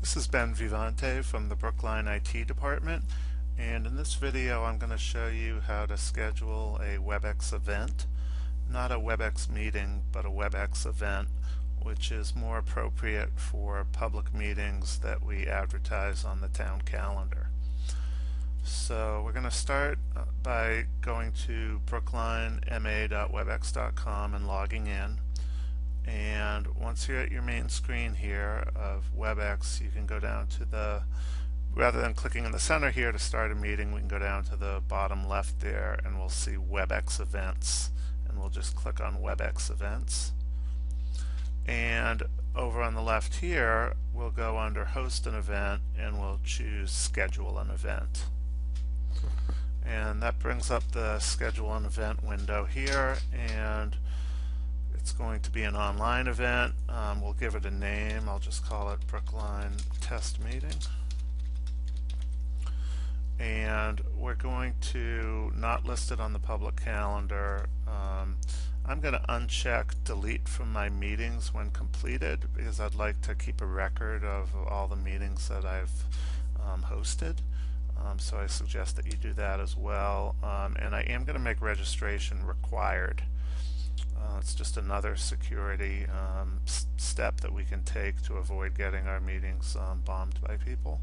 This is Ben Vivante from the Brookline IT department, and in this video I'm going to show you how to schedule a Webex event. Not a Webex meeting, but a Webex event, which is more appropriate for public meetings that we advertise on the town calendar. So we're going to start by going to brooklinema.webex.com and logging in. And once you're at your main screen here of Webex, you can go down to the, rather than clicking in the center here to start a meeting, we can go down to the bottom left there and we'll see Webex Events. And we'll just click on Webex Events. And over on the left here, we'll go under Host an Event and we'll choose Schedule an Event. And that brings up the Schedule an Event window here, and it's going to be an online event. We'll give it a name. I'll just call it Brookline Test Meeting. And we're going to not list it on the public calendar. I'm going to uncheck delete from my meetings when completed because I'd like to keep a record of all the meetings that I've hosted. So I suggest that you do that as well. And I am going to make registration required. It's just another security step that we can take to avoid getting our meetings bombed by people.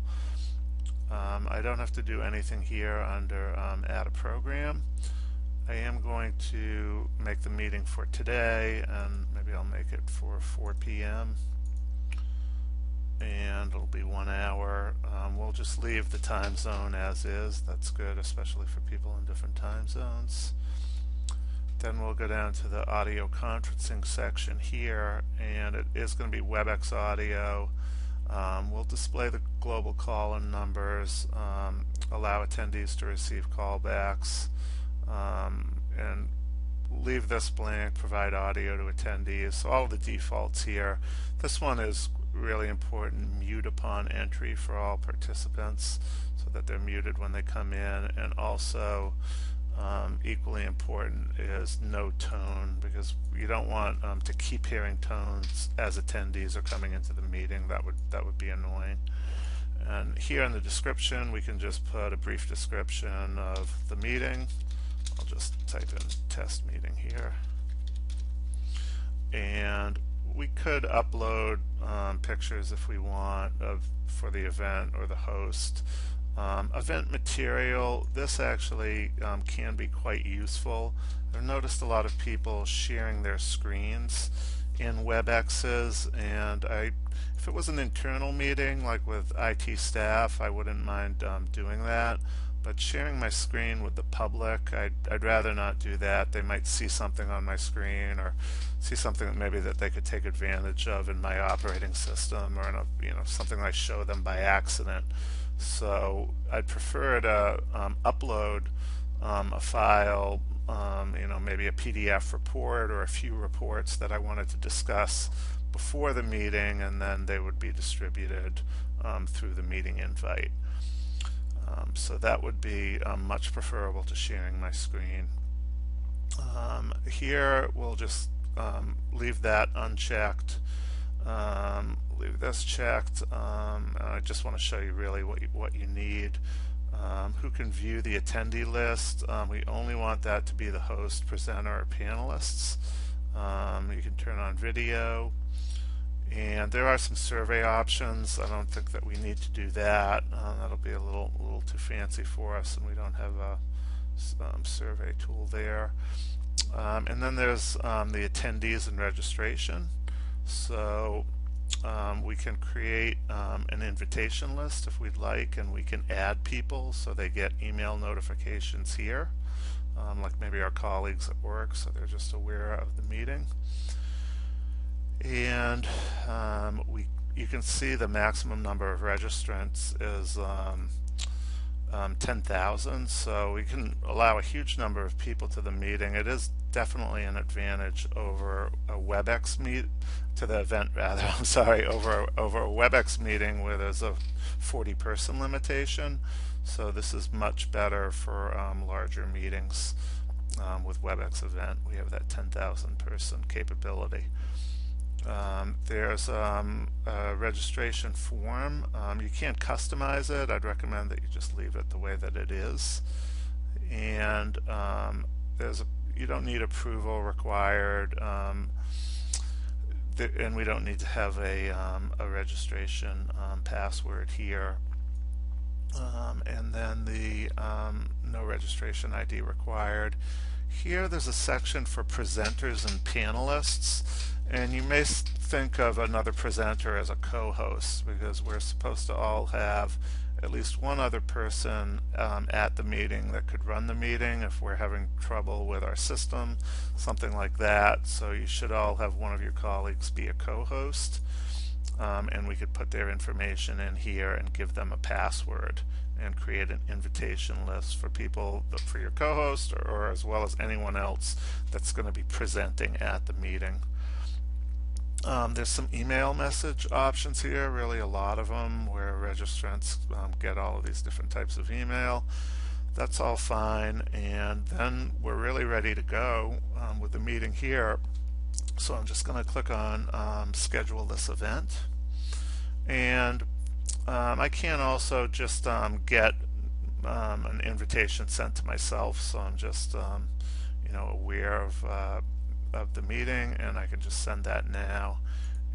I don't have to do anything here under add a program. I am going to make the meeting for today, and maybe I'll make it for 4 p.m. and it'll be 1 hour. We'll just leave the time zone as is. That's good, especially for people in different time zones. Then we'll go down to the audio conferencing section here, and it is going to be Webex audio. We'll display the global call-in numbers, allow attendees to receive callbacks, and leave this blank, provide audio to attendees. So all the defaults here. This one is really important, mute upon entry for all participants so that they're muted when they come in, and also equally important is no tone, because you don't want to keep hearing tones as attendees are coming into the meeting. That would be annoying. And here in the description we can just put a brief description of the meeting. I'll just type in test meeting here, and we could upload pictures if we want for the event or the host. Event material, this actually can be quite useful. I've noticed a lot of people sharing their screens in Webexes, and if it was an internal meeting like with IT staff, I wouldn't mind doing that. But sharing my screen with the public, I'd rather not do that. They might see something on my screen or see something that maybe that they could take advantage of in my operating system, or in a, something I show them by accident. So I'd prefer to upload a file, maybe a PDF report or a few reports that I wanted to discuss before the meeting, and then they would be distributed through the meeting invite. So that would be much preferable to sharing my screen. Here we'll just leave that unchecked. Leave this checked. I just want to show you really what you need. Who can view the attendee list? We only want that to be the host, presenter, or panelists. You can turn on video, and there are some survey options. I don't think that we need to do that. That'll be a little too fancy for us, and we don't have a survey tool there. And then there's the attendees and registration. So we can create an invitation list if we'd like, and we can add people so they get email notifications here, like maybe our colleagues at work, so they're just aware of the meeting. And you can see the maximum number of registrants is 10,000, so we can allow a huge number of people to the meeting. It is definitely an advantage over a Webex I'm sorry, over a Webex meeting where there's a 40-person limitation. So this is much better for larger meetings. With Webex event, we have that 10,000 person capability. There's a registration form. You can't customize it. I'd recommend that you just leave it the way that it is. And you don't need approval required, and we don't need to have a registration password here. And then the no registration ID required. Here there's a section for presenters and panelists, and you may think of another presenter as a co-host, because we're supposed to all have at least one other person at the meeting that could run the meeting if we're having trouble with our system, something like that. So you should all have one of your colleagues be a co-host. And we could put their information in here and give them a password and create an invitation list for people, for your co-host, or as well as anyone else that's going to be presenting at the meeting. There's some email message options here, really a lot of them, where registrants get all of these different types of email. That's all fine, and then we're really ready to go with the meeting here. So I'm just going to click on schedule this event, and I can also just get an invitation sent to myself, so I'm just aware of the meeting, and I can just send that now.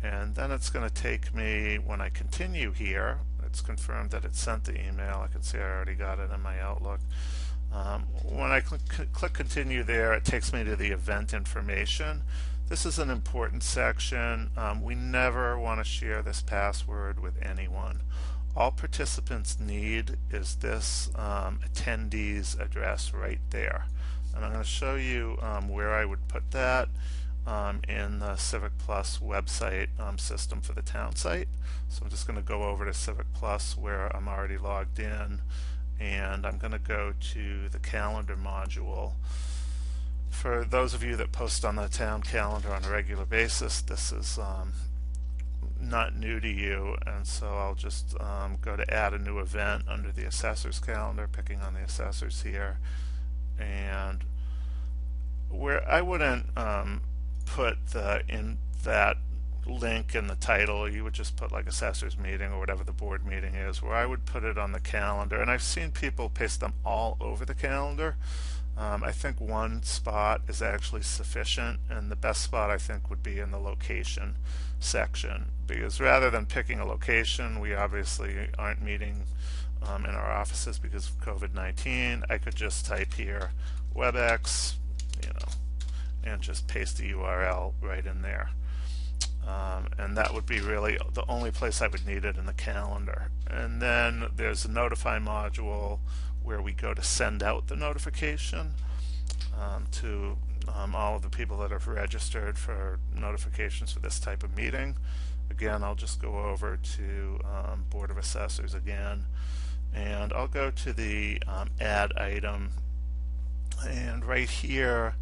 And then it's going to take me, when I continue here, it's confirmed that it sent the email. I can see I already got it in my Outlook. When I click continue there, it takes me to the event information. This is an important section. We never want to share this password with anyone. All participants need is this attendee's address right there. And I'm going to show you where I would put that in the Civic Plus website system for the town site. So I'm just going to go over to Civic Plus where I'm already logged in, and I'm going to go to the calendar module. For those of you that post on the town calendar on a regular basis, this is not new to you, and so I'll just go to add a new event under the assessor's calendar, picking on the assessors here. And where I wouldn't put in that link in the title, you would just put like assessors meeting or whatever the board meeting is. Where I would put it on the calendar, and I've seen people paste them all over the calendar. I think one spot is actually sufficient, and the best spot I think would be in the location section, because rather than picking a location, we obviously aren't meeting in our offices because of COVID-19. I could just type here Webex, and just paste the URL right in there. And that would be really the only place I would need it in the calendar. And then there's a notify module where we go to send out the notification to all of the people that have registered for notifications for this type of meeting. Again, I'll just go over to Board of Assessors again, and I'll go to the add item, and right here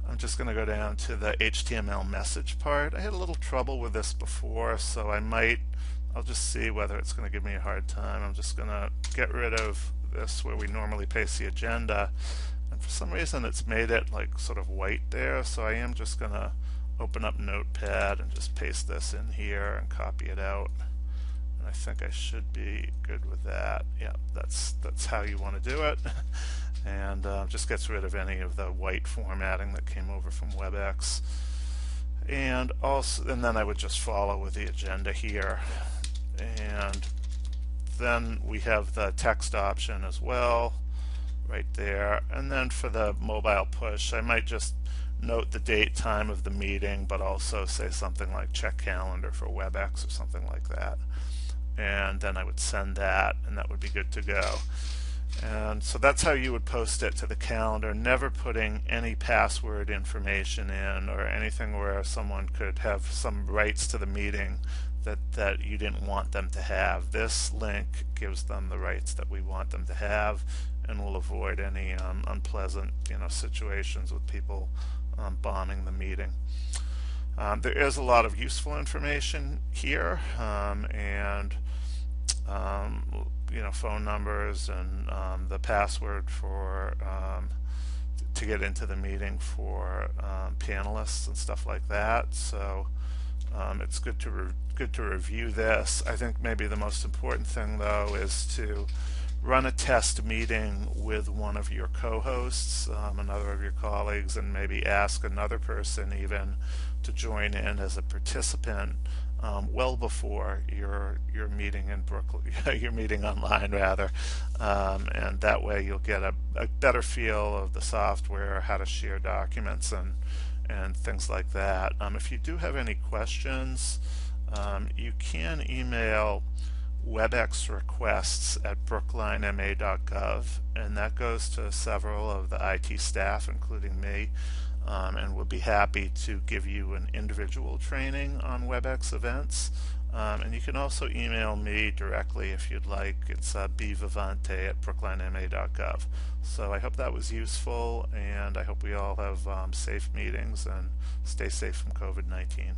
I'm just going to go down to the HTML message part. I had a little trouble with this before, so I'll just see whether it's going to give me a hard time. I'm just going to get rid of this where we normally paste the agenda, and for some reason it's made it like sort of white there, so I am just going to open up Notepad and just paste this in here and copy it out, and I think I should be good with that. Yeah, that's how you want to do it. And just gets rid of any of the white formatting that came over from Webex. And then I would just follow with the agenda here, and then we have the text option as well right there. And then for the mobile push, I might just note the date, time of the meeting, but also say something like check calendar for Webex or something like that, and then I would send that, and that would be good to go. And so that's how you would post it to the calendar, never putting any password information in or anything where someone could have some rights to the meeting that you didn't want them to have. This link gives them the rights that we want them to have, and will avoid any unpleasant situations with people bombing the meeting. There is a lot of useful information here, and phone numbers and the password for to get into the meeting for panelists and stuff like that. So It's good to review this. I think maybe the most important thing though is to run a test meeting with one of your co-hosts, another of your colleagues, and maybe ask another person even to join in as a participant well before your meeting in Brooklyn, your meeting online rather, and that way you'll get a better feel of the software, how to share documents, and things like that. If you do have any questions, you can email Webex requests at brooklinema.gov, and that goes to several of the IT staff, including me, and we'll be happy to give you an individual training on Webex events. And you can also email me directly if you'd like. It's bvivante at brooklinema.gov. So I hope that was useful, and I hope we all have safe meetings and stay safe from COVID-19.